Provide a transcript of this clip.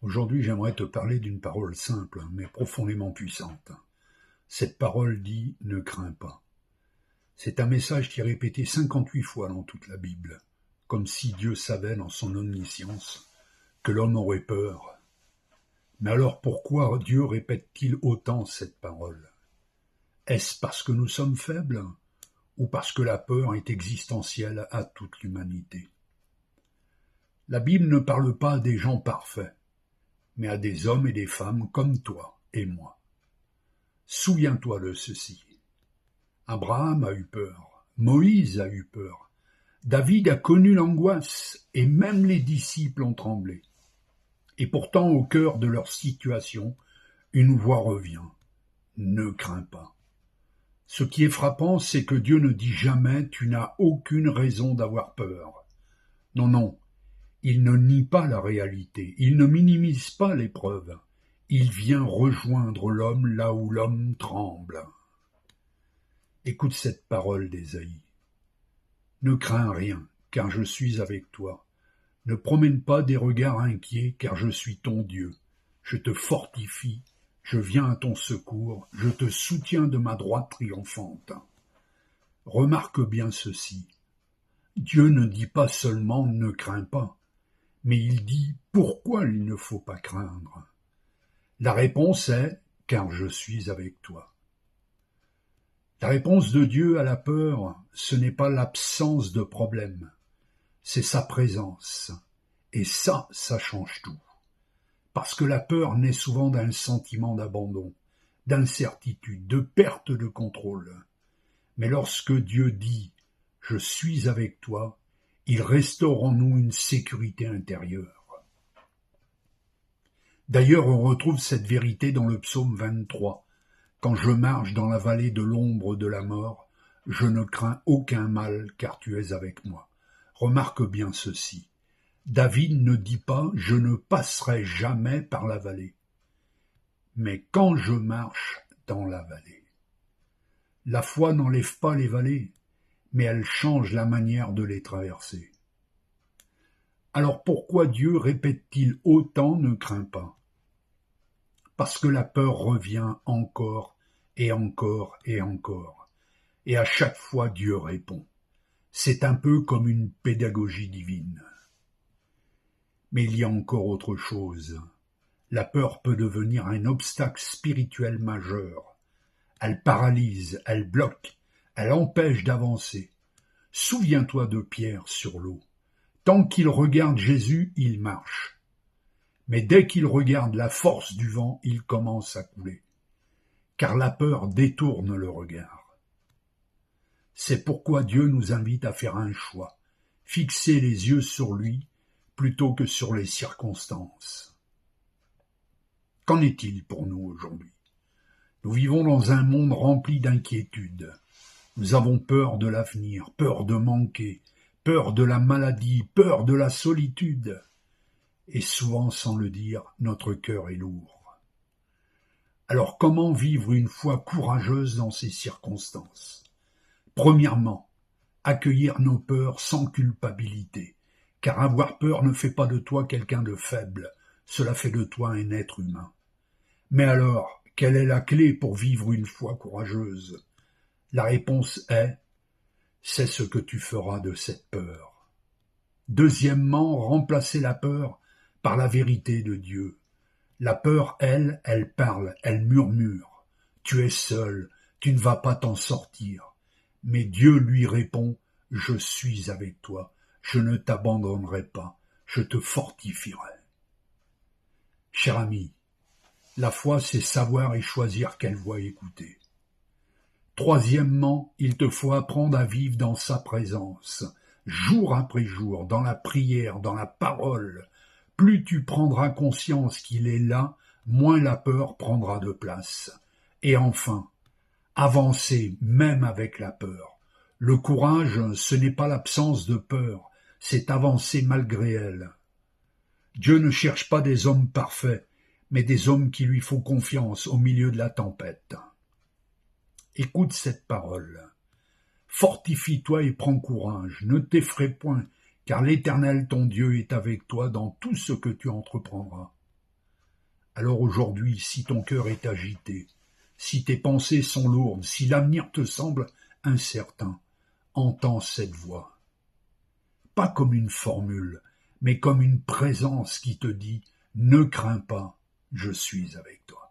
Aujourd'hui, j'aimerais te parler d'une parole simple, mais profondément puissante. Cette parole dit « ne crains pas ». C'est un message qui est répété 58 fois dans toute la Bible, comme si Dieu savait dans son omniscience que l'homme aurait peur. Mais alors pourquoi Dieu répète-t-il autant cette parole? Est-ce parce que nous sommes faibles ou parce que la peur est existentielle à toute l'humanité? La Bible ne parle pas des gens parfaits, mais à des hommes et des femmes comme toi et moi. Souviens-toi de ceci. Abraham a eu peur, Moïse a eu peur, David a connu l'angoisse et même les disciples ont tremblé. Et pourtant, au cœur de leur situation, une voix revient. Ne crains pas. Ce qui est frappant, c'est que Dieu ne dit jamais « tu n'as aucune raison d'avoir peur ». Non, non, il ne nie pas la réalité, il ne minimise pas l'épreuve, il vient rejoindre l'homme là où l'homme tremble. Écoute cette parole d'Ésaïe. Ne crains rien, car je suis avec toi. Ne promène pas des regards inquiets, car je suis ton Dieu. Je te fortifie, je viens à ton secours, je te soutiens de ma droite triomphante. Remarque bien ceci. Dieu ne dit pas seulement « ne crains pas », mais il dit « pourquoi il ne faut pas craindre ?» La réponse est « car je suis avec toi ». La réponse de Dieu à la peur, ce n'est pas l'absence de problème, c'est sa présence. Et ça change tout. Parce que la peur naît souvent d'un sentiment d'abandon, d'incertitude, de perte de contrôle. Mais lorsque Dieu dit « je suis avec toi », il restaure en nous une sécurité intérieure. D'ailleurs, on retrouve cette vérité dans le psaume 23. Quand je marche dans la vallée de l'ombre de la mort, je ne crains aucun mal, car tu es avec moi. Remarque bien ceci. David ne dit pas « je ne passerai jamais par la vallée », mais « quand je marche dans la vallée ». La foi n'enlève pas les vallées, mais elle change la manière de les traverser. Alors pourquoi Dieu répète-t-il autant « ne crains pas » ? Parce que la peur revient encore et encore et encore. Et à chaque fois, Dieu répond. C'est un peu comme une pédagogie divine. Mais il y a encore autre chose. La peur peut devenir un obstacle spirituel majeur. Elle paralyse, elle bloque, elle empêche d'avancer. Souviens-toi de Pierre sur l'eau. Tant qu'il regarde Jésus, il marche. Mais dès qu'il regarde la force du vent, il commence à couler. Car la peur détourne le regard. C'est pourquoi Dieu nous invite à faire un choix, fixer les yeux sur lui plutôt que sur les circonstances. Qu'en est-il pour nous aujourd'hui? Nous vivons dans un monde rempli d'inquiétudes. Nous avons peur de l'avenir, peur de manquer, peur de la maladie, peur de la solitude. Et souvent, sans le dire, notre cœur est lourd. Alors comment vivre une foi courageuse dans ces circonstances? Premièrement, accueillir nos peurs sans culpabilité, car avoir peur ne fait pas de toi quelqu'un de faible, cela fait de toi un être humain. Mais alors, quelle est la clé pour vivre une foi courageuse? La réponse est « c'est ce que tu feras de cette peur ». Deuxièmement, remplacer la peur par la vérité de Dieu. La peur, elle parle, elle murmure. Tu es seul, tu ne vas pas t'en sortir. Mais Dieu lui répond, je suis avec toi, je ne t'abandonnerai pas, je te fortifierai. Cher ami, la foi c'est savoir et choisir quelle voix écouter. Troisièmement, il te faut apprendre à vivre dans sa présence, jour après jour, dans la prière, dans la parole. Plus tu prendras conscience qu'il est là, moins la peur prendra de place. Et enfin, avancer même avec la peur. Le courage, ce n'est pas l'absence de peur, c'est avancer malgré elle. Dieu ne cherche pas des hommes parfaits, mais des hommes qui lui font confiance au milieu de la tempête. Écoute cette parole. Fortifie-toi et prends courage, ne t'effraie point, car l'Éternel ton Dieu est avec toi dans tout ce que tu entreprendras. Alors aujourd'hui, si ton cœur est agité, si tes pensées sont lourdes, si l'avenir te semble incertain, entends cette voix. Pas comme une formule, mais comme une présence qui te dit « Ne crains pas, je suis avec toi ».